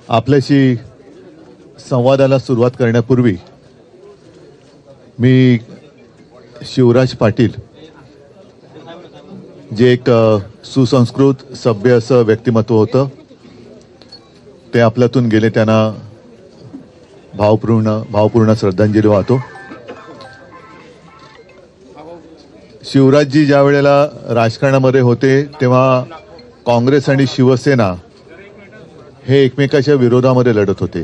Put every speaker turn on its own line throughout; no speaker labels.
आपल्याशी संवादाला सुरुवात करण्यापूर्वी मी शिवराज पाटील जे एक सुसंस्कृत सभ्य असं व्यक्तिमत्व होतं, ते आपल्यातून गेले, त्यांना भावपूर्ण श्रद्धांजली वाहतो. शिवराजजी ज्या वेळेला राजकारणामध्ये होते तेव्हा काँग्रेस आणि शिवसेना हे एकमेकाच्या विरोधामध्ये लढत होते.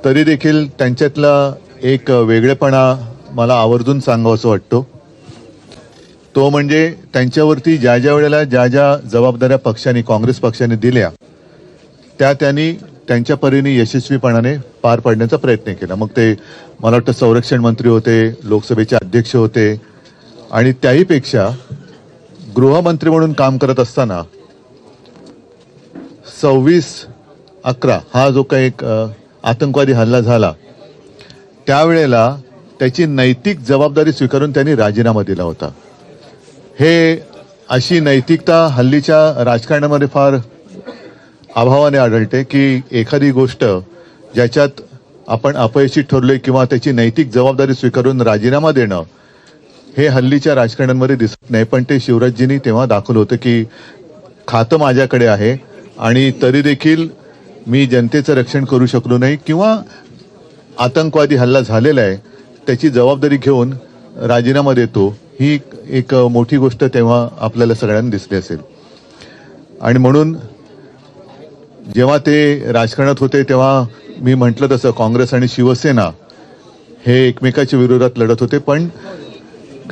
तरी देखील त्यांच्यातला एक वेगळेपणा मला आवर्जून सांगावंसं वाटतो. तो म्हणजे त्यांच्यावरती ज्या वेळेला ज्या जबाबदाऱ्या पक्षाने, काँग्रेस पक्षाने दिल्या त्या त्यांनी त्यांच्या परीने यशस्वीपणाने पार पाडण्याचा प्रयत्न केला. मग ते मला वाटतं संरक्षण मंत्री होते, लोकसभेचे अध्यक्ष होते, आणि त्याहीपेक्षा गृहमंत्री म्हणून काम करत असताना 26/11 हा जो काही एक आतंकवादी हल्ला झाला त्यावेळेला त्याची नैतिक जबाबदारी स्वीकारून त्यांनी राजीनामा दिला होता. हे अशी नैतिकता हल्लीच्या राजकारणामध्ये फार अभावाने आढळते की एखादी गोष्ट ज्याच्यात आपण अपयशी ठरलोय किंवा त्याची नैतिक जबाबदारी स्वीकारून राजीनामा देणं हे हल्लीच्या राजकारणामध्ये दिसत नाही. पण ते शिवराजजींनी तेव्हा दाखवलं होतं की खातं माझ्याकडे आहे आणि तरी देखील मी जनतेचं रक्षण करू शकलो नाही किंवा आतंकवादी हल्ला झालेला आहे त्याची जबाबदारी घेऊन राजीनामा देतो, ही एक मोठी गोष्ट तेव्हा आपल्याला सगळ्यांना दिसली असेल. आणि म्हणून जेव्हा ते राजकारणात होते तेव्हा मी म्हटलं तसं काँग्रेस आणि शिवसेना हे एकमेकाच्या विरोधात लढत होते, पण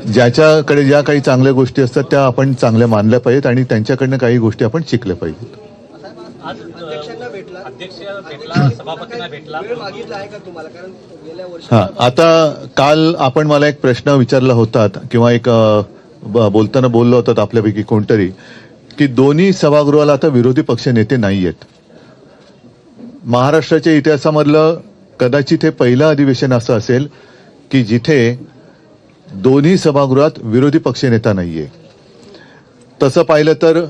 ज्याच्याकडे ज्या काही चांगल्या गोष्टी असतात त्या आपण चांगल्या मानल्या पाहिजेत आणि त्यांच्याकडनं काही गोष्टी आपण शिकल्या पाहिजेत. हा, आता काल आपण मला एक प्रश्न विचारला होता किंवा एक बोलताना बोललो होतात आपल्यापैकी कोणतरी की दोन्ही सभागृहाला आता विरोधी पक्ष नेते नाही आहेत. महाराष्ट्राच्या इतिहासामधलं कदाचित हे पहिलं अधिवेशन असं असेल की जिथे दोन्ही सभागृहात विरोधी पक्ष नेता नाहीये. तसं पाहिलं तर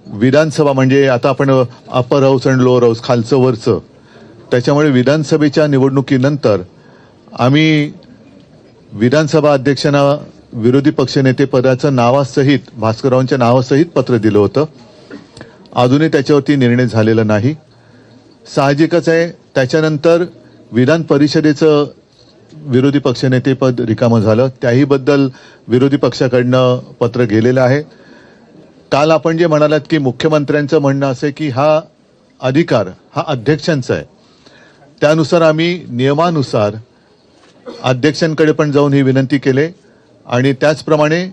विधानसभा म्हणजे आता आपण अपर हाऊस आणि लोअर हाऊस, खालचं वरचं, त्याच्यामुळे विधानसभेच्या निवडणुकीनंतर आम्ही विधानसभा अध्यक्षांना विरोधी पक्षनेते पदाचं नावासहित, भास्कररावांच्या नावासहित पत्र दिलं होतं. अजूनही त्याच्यावरती निर्णय झालेला नाही. साहजिकच आहे, त्याच्यानंतर विधान परिषदेचं विरोधी पक्षनेतेपद रिकामं झालं, त्याहीबद्दल विरोधी पक्षाकडनं पत्र गेलेलं आहे. काल आपण जे म्हणालात की मुख्यमंत्र्यांचं म्हणणं असं की हा अधिकार हा अध्यक्षांचा आहे, त्यानुसार आम्ही नियमानुसार अध्यक्षांकडे पण जाऊन ही विनंती केली आणि त्याचप्रमाणे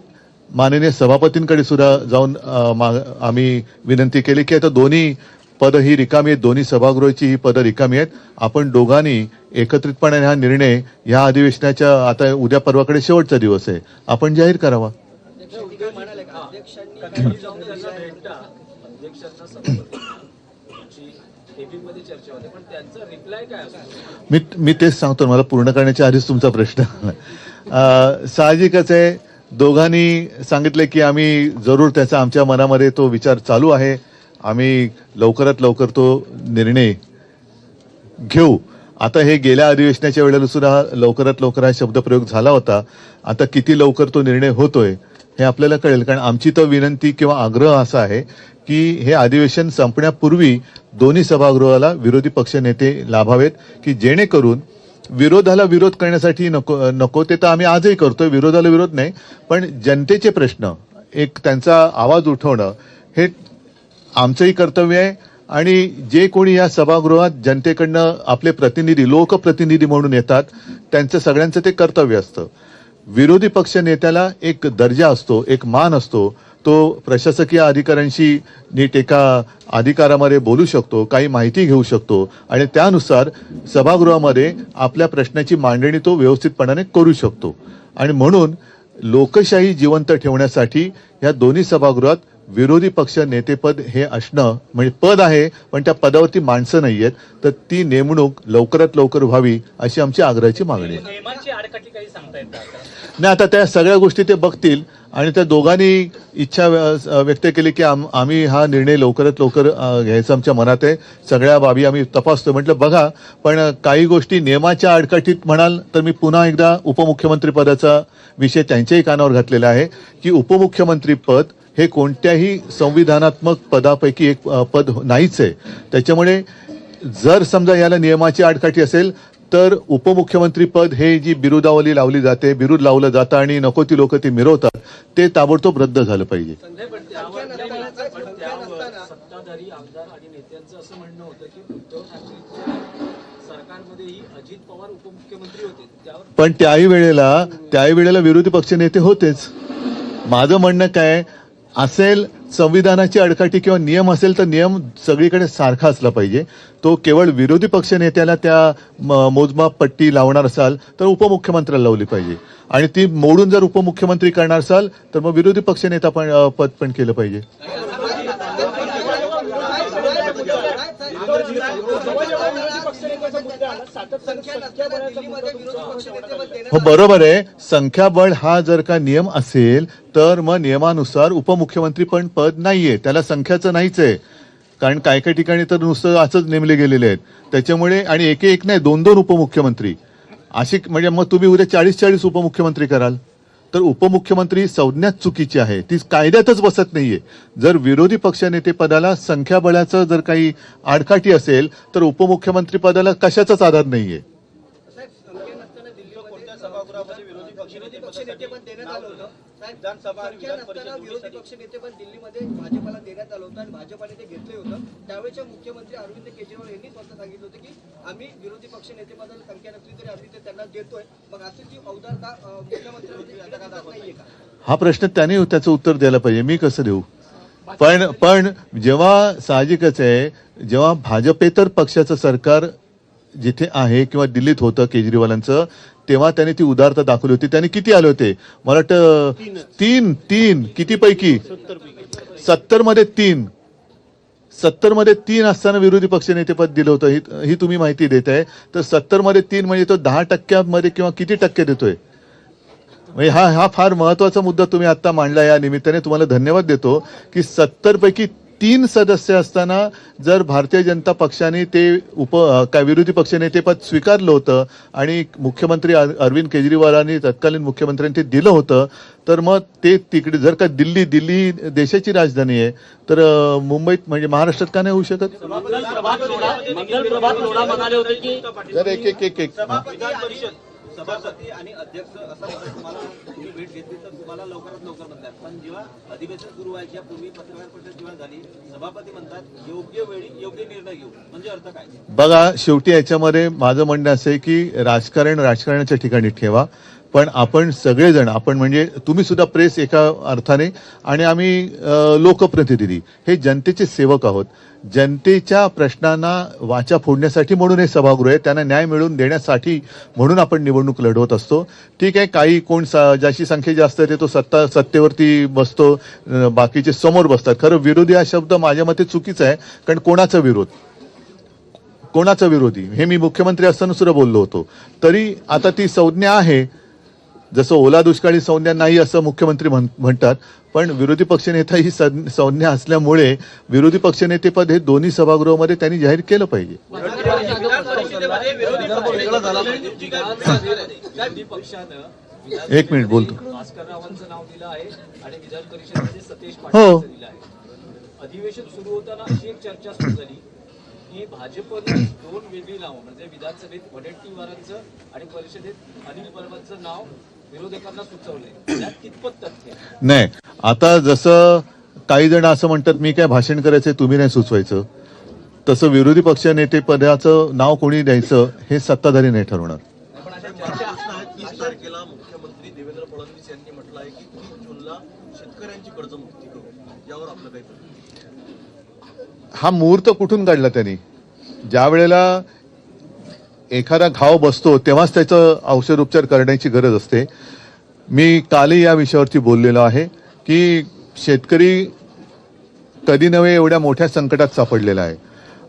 माननीय सभापतींकडे सुद्धा जाऊन आम्ही विनंती केली की आता दोन्ही पदं ही रिकामी आहेत, दोन्ही सभागृहाची ही पदं रिकामी आहेत, आपण दोघांनी एकत्रितपणे हा निर्णय ह्या अधिवेशनाच्या, आता उद्या परवाकडे शेवटचा दिवस आहे, आपण जाहीर करावा. मी तेच सांगतो, मला पूर्ण करण्याच्या आधीच तुमचा प्रश्न. साहजिकच आहे, दोघांनी सांगितले की आम्ही जरूर त्याचा आमच्या मनामध्ये तो विचार चालू आहे, आम्ही लवकरात लवकर तो निर्णय घेऊ. आता हे गेल्या अधिवेशनाच्या वेळेला सुद्धा लवकरात लवकर हा शब्दप्रयोग झाला होता. आता किती लवकर तो निर्णय होतोय हे आपल्याला कळेल, कारण आमची तर विनंती किंवा आग्रह असा आहे की हे अधिवेशन संपण्यापूर्वी दोन्ही सभागृहाला विरोधी पक्ष नेते लाभावेत की जेणेकरून विरोधाला विरोध करण्यासाठी नको ते तर आम्ही आजही करतोय, विरोधाला विरोध नाही, पण जनतेचे प्रश्न एक त्यांचा आवाज उठवणं हे आमचंही कर्तव्य आहे. आणि जे कोणी या सभागृहात जनतेकडनं आपले प्रतिनिधी, लोकप्रतिनिधी म्हणून येतात, त्यांचं सगळ्यांचं ते कर्तव्य असतं. विरोधी पक्ष नेत्याला एक दर्जा असतो, एक मान असतो, तो प्रशासकीय अधिकाऱ्यांशी नीट एका अधिकारामध्ये बोलू शकतो, काही माहिती घेऊ शकतो आणि त्यानुसार सभागृहामध्ये आपल्या प्रश्नाची मांडणी तो व्यवस्थितपणाने करू शकतो. आणि म्हणून लोकशाही जिवंत ठेवण्यासाठी या दोन्ही सभागृहात विरोधी पक्ष नेतेपद हे असणं म्हणजे पद आहे, पण त्या पदावरती माणसं नाही आहेत, तर ती नेमणूक लवकरात लवकर व्हावी अशी आमची आग्रहाची मागणी आहे. नाही, आता त्या सगळ्या गोष्टी ते बघतील आणि त्या दोघांनी इच्छा व्यक्त केली की आम्ही हा निर्णय लवकरात लवकर घ्यायचा आमच्या मनात आहे, सगळ्या बाबी आम्ही तपासतो. म्हटलं बघा, पण काही गोष्टी नियमाच्या आडकाठीत म्हणाल तर मी पुन्हा एकदा उपमुख्यमंत्री पदाचा विषय त्यांच्याही कानावर घातलेला आहे की उपमुख्यमंत्री पद हे कोणत्याही संविधानात्मक पदापैकी एक पद नाहीच आहे. त्याच्यामुळे जर समजा याला नियमाची आडकाठी असेल तर उपमुख्यमंत्री पद हे जी बिरुदावली लावली जाते, बिरुद लावलं जातं आणि नको ती लोक ती मिरवतात, ते ताबडतोब रद्द झालं पाहिजे.
सत्ताधारी आमदार आणि नेत्यांचं असं म्हणणं होतं की उद्धव ठाकरेंच्या सरकारमध्येही अजित पवार उपमुख्यमंत्री होते, त्यावर
पण त्याही वेळेला विरोधी पक्षनेते होतेच. माझं म्हणणं काय असेल, संविधानाची आडकाठी किंवा नियम असेल तर नियम सगळीकडे सारखा असला पाहिजे. तो केवळ विरोधी पक्ष नेत्याला त्या मोजमाप पट्टी लावणार असाल तर उपमुख्यमंत्र्याला लावली पाहिजे, आणि ती मोडून जर उपमुख्यमंत्री करणार असाल तर मग विरोधी पक्ष नेता पद पण केलं पाहिजे. हो बरोबर आहे, संख्याबळ हा जर का नियम असेल तर मग नियमानुसार उपमुख्यमंत्री पण पद नाहीये, त्याला संख्याचं नाहीच आहे. कारण काय काय ठिकाणी तर नुसतं असंच नेमले गेलेले आहेत. त्याच्यामुळे आणि एक नाही, दोन उपमुख्यमंत्री अशी, म्हणजे मग तुम्ही उद्या 40 उपमुख्यमंत्री कराल तर उपमुख्यमंत्री संज्ञाच चुकीची आहे, ती कायद्यातच बसत नाहीये. जर विरोधी पक्षनेते पदाला संख्याबळाचं जर काही आडकाठी असेल तर उपमुख्यमंत्री पदाला कशाचाच आधार नाहीये.
विरोधी पक्षनेते पण देण्यात आलं होतं विरोधी पक्षनेते पण दिल्लीमध्ये भाजपला देण्यात आलं होतं आणि भाजपाने ते घेतले होतं. त्यावेळेच्या मुख्यमंत्री अरविंद केजरीवाल यांनी स्वतः सांगितलं होतं की आम्ही विरोधी पक्षनेते पदाला संख्या नसली तरी आम्ही ते त्यांना देतोय. मग अशी जी औदारता मुख्यमंत्र्यांमध्ये नाहीये का?
हा प्रश्न त्याने त्याचं उत्तर द्यायला पाहिजे, मी कसं देऊ. पण जेव्हा साहजिकच आहे, जेव्हा भाजपेतर पक्षाचं सरकार जिथे आहे किंवा दिल्लीत होतं केजरीवालांचं, तेव्हा त्यांनी ती उदारता दाखवली होती. त्यांनी किती आले होते, मला वाटतं तीन किती पैकी 70 मध्ये 3 असताना विरोधी पक्षनेतेपद दिलं होतं. ही तुम्ही माहिती देत आहे तर 70 मध्ये 3 म्हणजे तो 10% किंवा किती टक्के देतोय. म्हणजे हा फार महत्वाचा मुद्दा तुम्ही आता मांडला. या निमित्ताने तुम्हाला धन्यवाद देतो की 70 पैकी 3 सदस्य असताना जर भारतीय जनता पक्षाने ते विरोधी पक्षनेतेपद स्वीकारलं होतं आणि मुख्यमंत्री अरविंद केजरीवालांनी तत्कालीन मुख्यमंत्र्यांनी ते दिलं होतं, तर मग ते तिकडे जर का दिल्ली देशाची राजधानी आहे तर मुंबईत म्हणजे महाराष्ट्रात का नाही होऊ शकत. जर एक
सभापती आणि अध्यक्ष असं तुम्हाला तुम्ही भेट घेतली तर तुम्हाला लवकरात लवकर म्हणतात, पण जेव्हा अधिवेशन सुरू व्हायच्या पूर्वी पत्रकार परिषद जेव्हा झाली, सभापती म्हणतात योग्य वेळी योग्य निर्णय घेऊ, म्हणजे अर्थ काय?
बघा, शेवटी याच्यामध्ये माझं म्हणणं असं आहे की राजकारणाच्या ठिकाणी ठेवा, पण आपण सगळेजण, आपण म्हणजे तुम्ही सुद्धा प्रेस एका अर्थाने आणि आम्ही लोकप्रतिनिधी हे जनतेचे सेवक आहोत. जनतेच्या प्रश्नांना वाचा फोडण्यासाठी म्हणून हे सभागृह आहे, त्यांना न्याय मिळवून देण्यासाठी म्हणून आपण निवडणूक लढवत असतो. ठीक आहे, काही कोण ज्याची संख्या जास्त आहे तो सत्तेवरती बसतो, बाकीचे समोर बसतात. खरं विरोधी हा शब्द माझ्या मते चुकीचा आहे, कारण कोणाचा विरोधी हे मी मुख्यमंत्री असताना सुद्धा बोललो होतो. तरी आता ती संज्ञा आहे, जसं ओला दुष्काळी संज्ञा नाही असं मुख्यमंत्री म्हणतात, पण विरोधी पक्षनेता ही संज्ञा असल्यामुळे विरोधी पक्षनेतेपद हे दोन्ही सभागृहामध्ये त्यांनी जाहीर केलं पाहिजे. एक मिनिट बोलतो.
भास्कर रावांचं नाव दिलं आहे आणि विधान परिषदेचे सतेज
हो.
पाटील दिलं आहे. अधिवेशन सुरू होताना अशी एक चर्चा सुरू झाली की भाजपने 2 वेगळी नावं, म्हणजे विधानसभेत वडेट्टीवारांचं आणि परिषदेत अनिल परबांचं नाव विरोधकांना सुचवलंय. त्यात कितपत तथ्य
नाही. आता जसं काही जण असं म्हणतात मी काय भाषण करायचंय तुम्ही नाही सुचवायचं, तसं विरोधी पक्ष नेते पदाचं नाव कोणी द्यायचं हे सत्ताधारी नाही ठरवणार.
तारखेला मुख्यमंत्री देवेंद्र फडणवीस यांनी म्हटलं आहे की 3 जूनला शेतकऱ्यांची कर्जमुक्ती करू, यावर आपलं काही
हा मुहूर्त कुठून काढला त्यांनी? ज्या वेळेला एखादा घाव बसतो तेव्हाच त्याचं औषध उपचार करण्याची गरज असते. मी कालही या विषयावरती बोललेलो आहे की शेतकरी कधी नव्हे एवढ्या मोठ्या संकटात सापडलेला आहे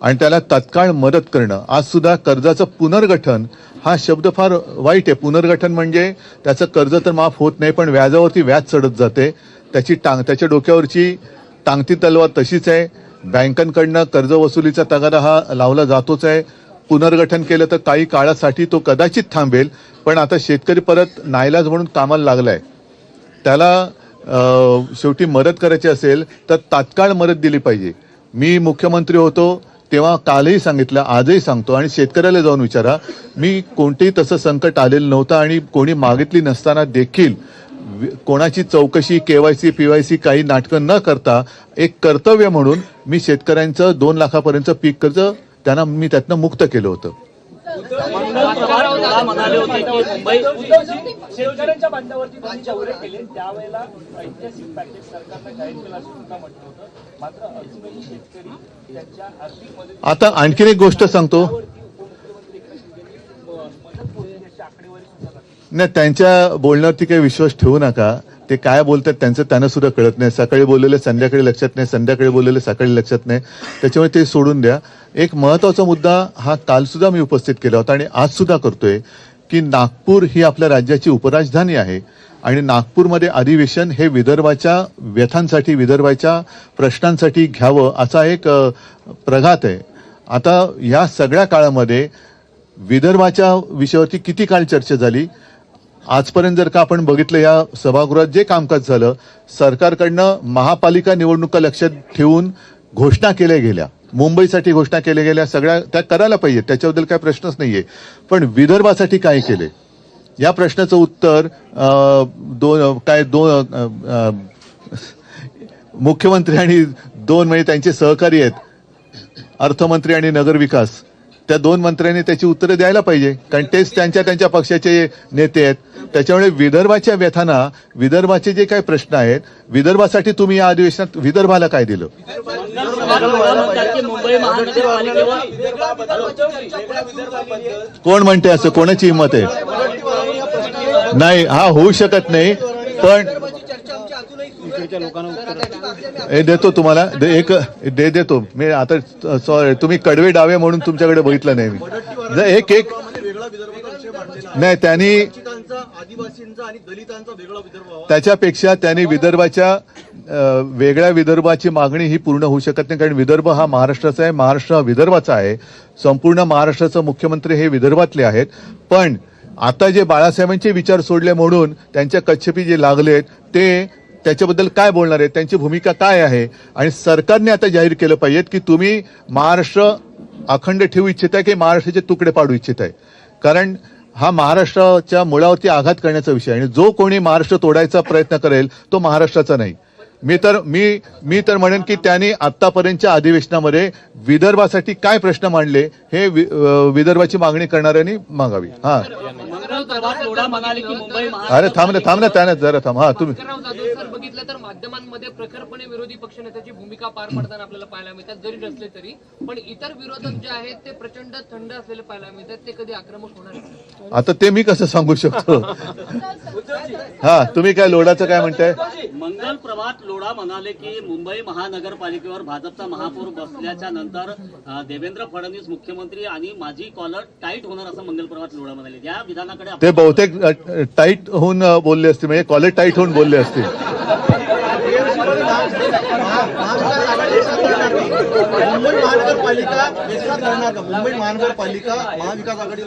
आणि त्याला तात्काळ मदत करणं. आज सुद्धा कर्जाचं पुनर्गठन हा शब्द फार वाईट आहे. पुनर्गठन म्हणजे त्याचं कर्ज तर माफ होत नाही, पण व्याजावरती व्याज चढत जाते. त्याच्या डोक्यावरची टांगती तलवार तशीच आहे. बँकांकडनं कर्ज वसुलीचा तगादा हा लावला जातोच आहे. पुनर्गठन केलं तर काही काळासाठी तो कदाचित थांबेल, पण आता शेतकरी परत नाईलाज म्हणून कामाला लागलाय. त्याला शेवटी मदत करायची असेल तर तात्काळ मदत दिली पाहिजे. मी मुख्यमंत्री होतो तेव्हा कालही सांगितलं, आजही सांगतो, आणि शेतकऱ्याला जाऊन विचारा, मी कोणतेही तसं संकट आलेलं नव्हतं आणि कोणी मागितली नसताना देखील कोणाची चौकशी, केवायसी पीवायसी काही नाटकं न करता एक कर्तव्य म्हणून मी शेतकऱ्यांचं 2 लाखापर्यंत पीक कर्ज त्यांना मी त्यातनं मुक्त केलं होतं.
म्हणाले होते की मुंबई
शेतकऱ्यांच्या बांधावरती त्यांनी दौरे केले, त्यावेळेला ऐतिहासिक पॅकेज सरकारनं जाहीर केलं असं सुद्धा म्हटलं होतं. मात्र अजूनही शेतकरी त्यांच्या आर्थिक मदत
आता आणखीन एक गोष्ट सांगतो.
उपमुख्यमंत्री एकनाथ शिंदेंनी मदत पोहोचली अशी आकडेवारी सुद्धा लागली.
नाही, त्यांच्या बोलण्यावरती काही विश्वास ठेवू नका. ते काय बोलतात त्यांचं त्यांना सुद्धा कळत नाही. सकाळी बोललेलं संध्याकाळी लक्षात नाही, संध्याकाळी बोललेलं सकाळी लक्षात नाही. त्याच्यामुळे ते सोडून द्या. एक महत्वाचा मुद्दा हा काल सुद्धा मी उपस्थित केला होता आणि आज सुद्धा करतोय की नागपूर ही आपल्या राज्याची उपराजधानी आहे आणि नागपूरमध्ये अधिवेशन हे विदर्भाच्या व्यथांसाठी, विदर्भाच्या प्रश्नांसाठी घ्यावं असा एक प्रघात आहे. आता या सगळ्या काळामध्ये विदर्भाच्या विषयावरती किती काळ चर्चा झाली. आजपर्यंत जर का आपण बघितलं या सभागृहात जे कामकाज झालं, सरकारकडनं महापालिका निवडणुका लक्षात ठेवून घोषणा केल्या गेल्या, मुंबईसाठी घोषणा केल्या गेल्या, सगळ्या त्या करायला पाहिजे, त्याच्याबद्दल काही प्रश्नच नाहीये. पण विदर्भासाठी काय केले या प्रश्नाचं उत्तर मुख्यमंत्री आणि 2 म्हणजे त्यांचे सहकारी आहेत अर्थमंत्री आणि नगरविकास, त्या 2 मंत्र्यांनी त्याची उत्तरं द्यायला पाहिजे, कारण तेच त्यांच्या पक्षाचे नेते आहेत. त्याच्यामुळे विदर्भाच्या व्यथांना, विदर्भाचे जे काही प्रश्न आहेत, विदर्भासाठी तुम्ही या अधिवेशनात विदर्भाला काय दिलं?
मुंबई महानगरपालिकेवर
कोण म्हणते असं? कोणाची हिंमत आहे? नाही, हा होऊ शकत नाही. पण हे देतो तुम्हाला, देतो मी. आता सॉरी, तुम्ही कडवे डावे म्हणून तुमच्याकडे बघितलं नाही मी. एक नाही, त्यांनी
आदिवासींचा आणि दलितांचा वेगळा विदर्भ,
त्याच्यापेक्षा त्यांनी विदर्भाच्या वेगळ्या विदर्भाची मागणी ही पूर्ण होऊ शकत नाही, कारण विदर्भ हा महाराष्ट्राचा आहे, महाराष्ट्र हा विदर्भाचा आहे. संपूर्ण महाराष्ट्राचे मुख्यमंत्री हे विदर्भातले आहेत. पण आता जे बाळासाहेबांचे विचार सोडले म्हणून त्यांच्या कच्छपी जे लागलेत ते त्याच्याबद्दल काय बोलणार आहेत, त्यांची भूमिका काय आहे. आणि सरकारने आता जाहीर केलं पाहिजे की तुम्ही महाराष्ट्र अखंड ठेवू इच्छिताय की महाराष्ट्राचे तुकडे पाडू इच्छिताय. कारण हा महाराष्ट्राच्या मुळावरती आघात करण्याचा विषय आहे आणि जो कोणी महाराष्ट्र तोडायचा प्रयत्न करेल तो महाराष्ट्राचा नाही. मी तर म्हणेन की त्यांनी आतापर्यंतच्या अधिवेशनामध्ये विदर्भासाठी काय प्रश्न मांडले हे विदर्भाची मागणी करणाऱ्यांनी मागावी. हा,
म्हणाले की मुंबई
अरे थांब ना त्याने जरा थांब. हा, तुम्ही
सर बघितलं तर माध्यमांमध्ये प्रखरपणे विरोधी पक्षनेत्याची भूमिका पार पडताना आपल्याला पाहायला मिळतात, जरी नसले तरी. पण इतर विरोधक जे आहेत ते प्रचंड थंड असलेले पाहायला मिळतात. ते कधी आक्रमक होणार नाही.
आता ते मी कसं सांगू शकतो? हा, तुम्ही काय लोढाचं काय म्हणताय?
मंगल प्रभात लोढा म्हणाले की मुंबई महानगरपालिकेवर भाजपचा महापौर बसल्याच्या नंतर देवेंद्र फडणवीस मुख्यमंत्री आणि माझी कॉलर टाईट होणार असं मंगल प्रभात लोढा म्हणाले. या विधानाकडे
ते बहुतेक टाईट होऊन बोलले असतील, म्हणजे कॉलेज टाईट होऊन बोलले असतील.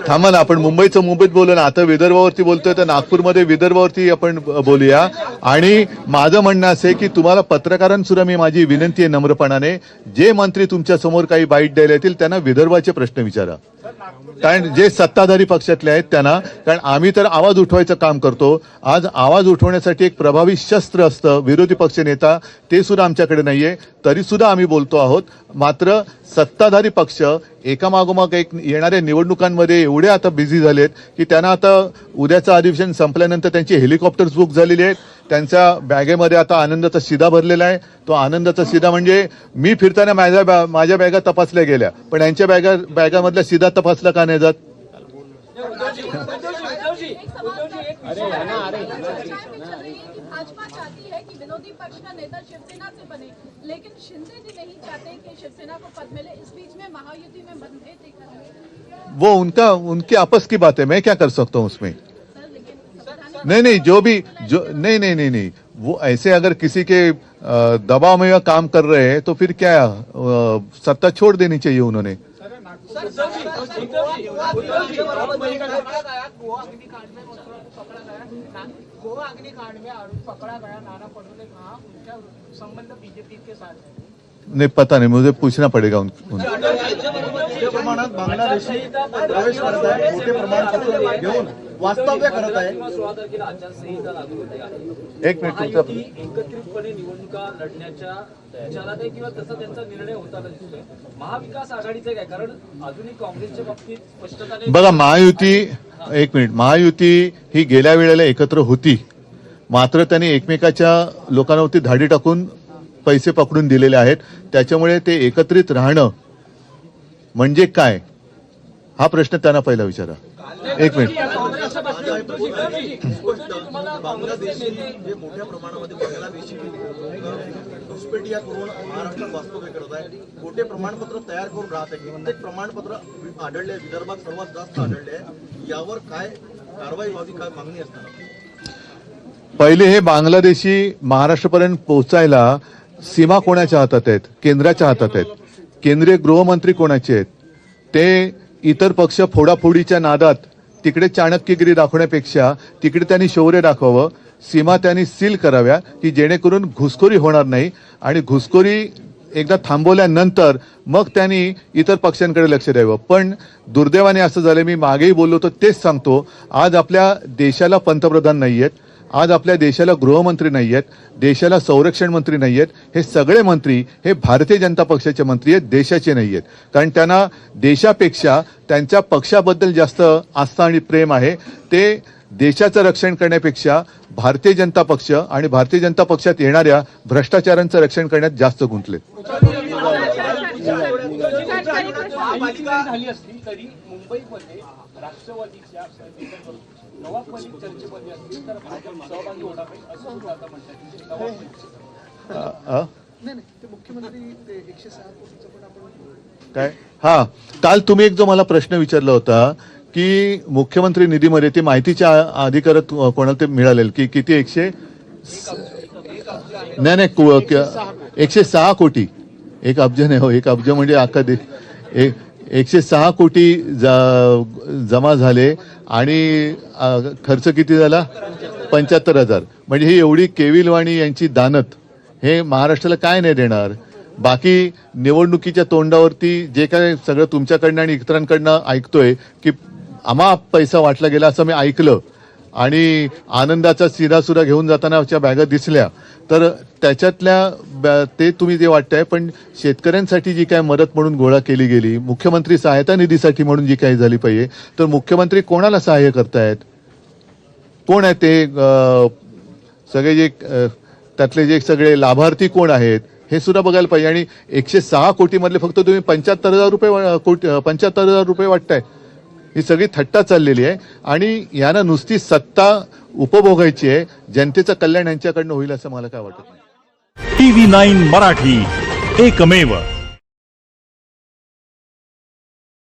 थांबा ना, आपण मुंबईचं मुंबईत बोलू ना. आता विदर्भावरती बोलतोय तर नागपूरमध्ये विदर्भावरती आपण बोलूया. आणि माझं म्हणणं असं आहे की तुम्हाला पत्रकारांसुद्धा मी माझी विनंती आहे नम्रपणाने, जे मंत्री तुमच्या समोर काही बाईट द्यायला येतील त्यांना विदर्भाचे प्रश्न विचारा, कारण जे सत्ताधारी पक्षातले आहेत त्यांना. कारण आम्ही तर आवाज उठवायचं काम करतो. आज आवाज उठवण्यासाठी एक प्रभावी शस्त्र असतं विरोधी पक्षनेता, ते सुद्धा आमच्याकडे नाहीये, तरी सुद्धा आम्ही बोलतो आहोत. मात्र सत्ताधारी पक्ष एकामागोमाग एक येणाऱ्या निवडणुकांमध्ये एवढे आता बिझी झालेत की त्यांना आता उद्याचं अधिवेशन संपल्यानंतर त्यांची हेलिकॉप्टर्स बुक झालेली आहेत. त्यांच्या बॅगेमध्ये आता आनंदाचा शिधा भरलेला आहे. तो आनंदाचा शिधा म्हणजे मी फिरताना माझ्या बॅगा तपासल्या गेल्या, पण यांच्या बॅगामधल्या शिधा तपासला का नाही जात?
भाजपा चाहती है कि विरोधी पक्ष का नेता शिवसेना से बने, लेकिन शिंदे जी नहीं चाहते कि शिवसेना को पद मिले। इस बीच में महायुति में मतभेद देखा गया।
वो उनके आपस की बात है, मैं क्या कर सकता हूँ उसमें।
सर लेकिन
नहीं जो भी जो नहीं वो ऐसे अगर किसी के दबाव में या काम कर रहे हैं तो फिर क्या सत्ता छोड़ देनी चाहिए उन्होंने।
गोवा अग्निकांड में आरोपी पकड़ा गया नाना पटोले कहा उनका संबंध बीजेपी के साथ है।
नहीं पता नहीं, मुझे पूछना पड़ेगा उनसे।
मोठ्या प्रमाणात बांगलादेशी प्रवेश करत आहे, मोठे प्रमाणपत्र घेऊन वास्तव्य करत आहे।
16 तारखेला आचारसंहिता लागू होते आहे।
एक मिनिट तुमचा
महायुती एकत्रितपणे निवडणुका लढण्याच्या विचारात आहे किंवा तसा त्यांचा निर्णय होताना दिसतोय। महाविकास आघाडीचं काय, कारण अजूनही काँग्रेसच्या बाबतीत स्पष्टता नाही।
बघा महायुती, एक मिनिट, महायुती ही गेल्या वेळेला एकत्र होती, मात्र त्यांनी एकमेकाच्या लोकांवरती धाडी टाकून पैसे पकडून दिलेले आहेत, त्याच्यामुळे ते एकत्रित राहणं म्हणजे काय हा प्रश्न त्यांना पहिला विचारा। एक मिनिट,
बांगलादेशी जे मोठ्या प्रमाणामध्ये बांगलादेशी घुसपेटिया करून महाराष्ट्रात वास्तव्य करत आहे, मोठे प्रमाणपत्र तयार करून राहत आहे, कित्येक प्रमाणपत्र आढळले आहे, विदर्भात सर्वात जास्त आढळले आहे, यावर काय कारवाई व्हावी, काय मागणी असणार?
पहिले हे बांगलादेशी महाराष्ट्रापर्यंत पोहोचायला सीमा कोणाच्या हातात आहेत? केंद्राच्या हातात आहेत। केंद्रीय गृहमंत्री कोणाचे आहेत? ते इतर पक्ष फोडाफोडीच्या नादात तिकडे चाणक्यगिरी दाखवण्यापेक्षा तिकडे त्यांनी शौर्य दाखवावं, सीमा त्यांनी सील कराव्या की जेणेकरून घुसखोरी होणार नाही, आणि घुसखोरी एकदा थांबवल्यानंतर मग त्यांनी इतर पक्षांकडे लक्ष द्यावं। पण दुर्दैवाने असं झालं, मी मागेही बोललो तर तेच सांगतो, आज आपल्या देशाला पंतप्रधान नाही आहेत, आज आपल्या देशाला गृहमंत्री नाही आहेत, देशाला संरक्षण मंत्री नाही आहेत, हे सगळे मंत्री हे भारतीय जनता पक्षाचे मंत्री आहेत, देशाचे नाही आहेत। कारण त्यांना देशापेक्षा त्यांच्या पक्षाबद्दल जास्त आस्था आणि प्रेम आहे। ते देशाचं रक्षण करण्यापेक्षा भारतीय जनता पक्ष आणि भारतीय जनता पक्षात येणाऱ्या भ्रष्टाचारांचं रक्षण करण्यात जास्त गुंतलेत।
महापालिका झाली असली तरी मुंबईमध्ये राष्ट्रवादीच्या नवाब मलिक चर्चेमध्ये असतील तर भाजप सहभागी होणार नाही असं सुद्धा आता म्हणतात नवाब मलिक। ते मुख्यमंत्री ते 106 कोटीचं पण आपण
काय, हा काल तुम्ही एक जो मला प्रश्न विचारला होता की मुख्यमंत्री निधीमध्ये ती माहितीच्या अधिकारात कोणाला ते मिळालेल की किती 106 कोटी, 1 अब्ज नाही हो, 1 अब्ज म्हणजे अख्खा 106 कोटी जमा झाले आणि खर्च किती झाला? 75,000। म्हणजे ही एवढी केविलवाणी यांची दानत हे महाराष्ट्राला काय नाही देणार। बाकी निवडणुकीच्या तोंडावरती जे काय सगळं तुमच्याकडनं आणि इतरांकडनं ऐकतोय की आम्हा पैसा वाटला गेला असं मी ऐकलं, आणि आनंदाचा सिरासुरा घेऊन जातानाच्या बॅगा दिसल्या, तर त्याच्यातल्या ते तुम्ही जे वाटतंय, पण शेतकऱ्यांसाठी जी काय मदत म्हणून गोळा केली गेली, मुख्यमंत्री सहायता निधीसाठी म्हणून जी काही झाली पाहिजे, तर मुख्यमंत्री कोणाला सहाय्य करतायत? कोण आहे ते सगळे जे त्यातले जे सगळे लाभार्थी कोण आहेत हे सुद्धा बघायला पाहिजे। आणि 106 कोटीमधले फक्त तुम्ही 75,000 रुपये वाटताय, ही सगळी थट्टा चाललेली आहे, आणि यांना नुसती सत्ता उपभोगायची आहे, जनतेचं कल्याण यांच्याकडनं होईल असं मला काय वाटत नाही।
TV9 मराठी, एकमेव